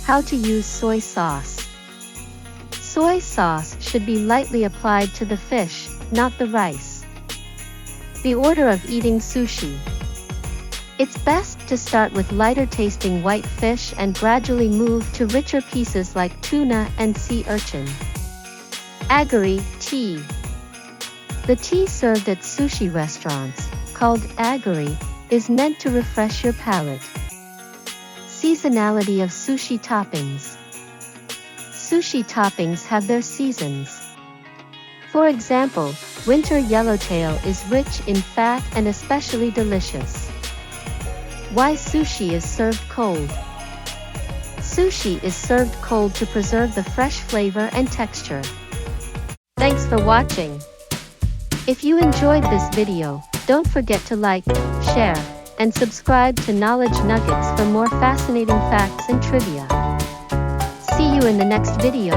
How to use soy sauce. Soy sauce should be lightly applied to the fish, not the rice. The order of eating sushi. It's best to start with lighter tasting white fish and gradually move to richer pieces like tuna and sea urchin. Agari tea. The tea served at sushi restaurants, called agari, is meant to refresh your palate. Seasonality of sushi toppings. Sushi toppings have their seasons. For example, winter yellowtail is rich in fat and especially delicious. Why sushi is served cold. Sushi is served cold to preserve the fresh flavor and texture. Thanks for watching. If you enjoyed this video, don't forget to like, share, and subscribe to Knowledge Nuggets for more fascinating facts and trivia. See you in the next video.